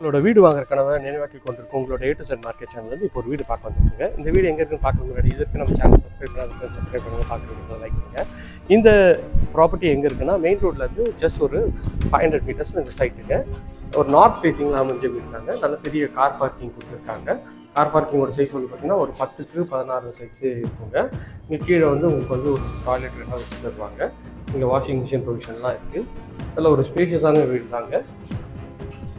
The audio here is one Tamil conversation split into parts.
உங்களோட வீடு வாங்குற கனவை நினைவாக்கி கொண்டிருக்கும் உங்களோட A to Z market channel வந்து இப்போ ஒரு வீடு பார்க்க வந்துருக்குங்க. இந்த வீடு எங்கே இருக்குன்னு பார்க்க முன்னாடி இதற்கு நம்ம சேனல் சப்ஸ்கிரைப் பண்ணுங்க, பார்க்குறீங்க, லைக் பண்ணுங்க. இந்த ப்ராப்பர்ட்டி எங்கே இருக்குன்னா மெயின் ரோட்லேருந்து ஜஸ்ட் ஒரு 500 மீட்டர்ஸ் இந்த சைட்டுங்க. ஒரு நார்த் ஃபேஸிங்கில் அமைஞ்சு இருக்காங்க. நல்ல பெரிய கார் பார்க்கிங் கொடுத்துருக்காங்க. கார் பார்க்கிங்கோட சைஸ் வந்து பார்த்திங்கன்னா ஒரு 10க்கு 16 சைஸு இருக்குங்க. இங்கே கீழே வந்து உங்களுக்கு வந்து ஒரு டாய்லெட் ரெண்டாக வச்சு தருவாங்க. இங்கே வாஷிங் மிஷின் ப்ரொவிஷன்லாம் இருக்குது. நல்ல ஒரு ஸ்பேஷியஸான வீடு தாங்க.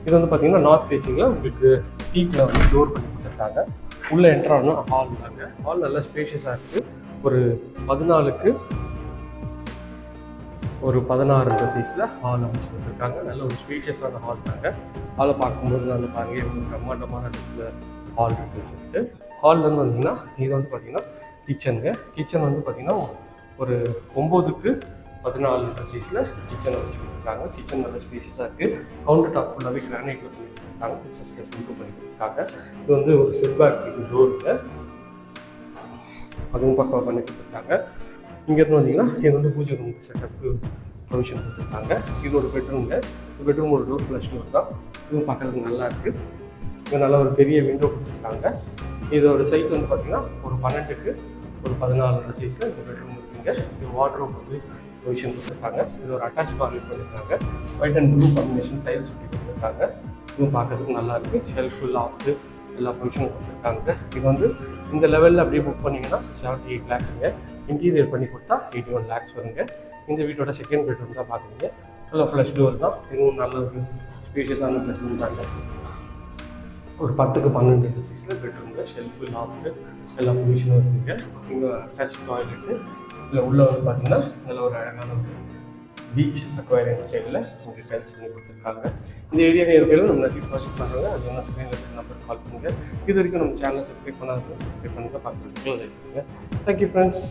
இது வந்து பார்த்தீங்கன்னா நார்த் ஃபேஸிங்கில் உங்களுக்கு டீக்கில் வந்து டோர் பண்ணி கொடுத்துருக்காங்க. உள்ளே என்ட்ரானா ஹால் தாங்க. ஹால் நல்லா ஸ்பேஷியஸாக இருக்குது. ஒரு 14க்கு ஒரு 16 சைஸில் ஹால் அமைச்சு கொடுத்துருக்காங்க. நல்ல ஒரு ஸ்பேஷியஸான ஹால் தாங்க. ஹாலை பார்க்கும்போது நல்ல பாருங்க ஒரு பிரம்மாண்டமான இடத்துல ஹால் இருக்குன்னு சொல்லிட்டு. ஹால்லேருந்து வந்தீங்கன்னா இது வந்து பார்த்தீங்கன்னா கிச்சனுங்க. கிச்சன் வந்து பார்த்தீங்கன்னா ஒரு 9க்கு 14 சைஸில் கிச்சனை வச்சு கொடுத்துருக்காங்க. கிச்சன் நல்ல ஸ்பேஷியஸாக இருக்குது. கவுண்டர் டாப் ஃபுல்லாகவே கிரானைட்டில் பண்ணி கொடுத்துருக்காங்க. சிஸ்டர்ஸ் இம்ப்ரூவ் பண்ணி கொடுத்துருக்காங்க. இது வந்து ஒரு செட்பேக் டோருக்கு அதுவும் பக்கம் பண்ணி கொடுத்துருக்காங்க. இங்கேருந்து வந்தீங்கன்னா இது வந்து பூஜை ரூம் செட்டப்புக்கு ப்ரொவிஷன் கொடுத்துருக்காங்க. இது ஒரு பெட்ரூம்ங்க. இந்த பெட்ரூம் ஒரு டோர் ப்ளஸ் டோர் தான். இதுவும் பார்க்குறதுக்கு நல்லா இருக்குது. இது நல்ல ஒரு பெரிய விண்டோ கொடுத்துருக்காங்க. இதோட சைஸ் வந்து பார்த்திங்கன்னா ஒரு 12க்கு ஒரு 14 சைஸில் இந்த பெட்ரூம் இருக்குங்க. இது வார்ட்ரோப் வந்து ப்ரொவிஷன் கொடுத்துருக்காங்க. இது ஒரு அட்டாச் டாய்லெட் பண்ணியிருக்காங்க. White and blue combination tiles சுற்றி கொடுத்துருக்காங்க. இதுவும் பார்க்கறதுக்கு நல்லா இருக்குது. ஷெல்ஃப் லாஃப்ட்டு எல்லா ப்ரொவிஷனும் கொடுத்துருக்காங்க. இது வந்து இந்த லெவலில் அப்படியே புக் பண்ணிங்கன்னா 78 lakhsங்க. இன்டீரியர் பண்ணி கொடுத்தா 81 lakhs வருங்க. இந்த வீட்டோட செகண்ட் பெட்ரூம் தான் பார்க்குறீங்க. நல்லா ஃப்ளஷ் டோர் தான். இதுவும் நல்ல ஒரு ஸ்பேஷியஸான பெட்ரூம் தாங்க. ஒரு 10க்கு 12 சைஸில் பெட்ரூம்ல ஷெல்ஃபு லாஃப்ட்டு எல்லா ப்ரொவிஷனும் இருக்குங்க. இங்கே அட்டாச் டாய்லெட்டு இல்லை உள்ளே வந்து பார்த்தீங்கன்னா நல்ல ஒரு அழகான ஒரு பீச் அக்வாரியம் ஸ்டைலில் உங்களுக்கு டைல்ஸ் பண்ணி கொடுத்துருக்காங்க. இந்த ஏரியா இருக்கையில் நம்ம நிறைய ப்ராஜெக்ட் பண்ணுறாங்க. அது என்ன ஸ்க்ரீனில் நம்பர் கால் பண்ணுங்கள். இது வரைக்கும் நம்ம சேனலை சப்ஸ்கிரைப் பண்ணாதவங்க சப்ஸ்கிரைப் பண்ணுங்கள், பார்க்குறதுக்கு லைக் பண்ணுங்கள். Thank you friends.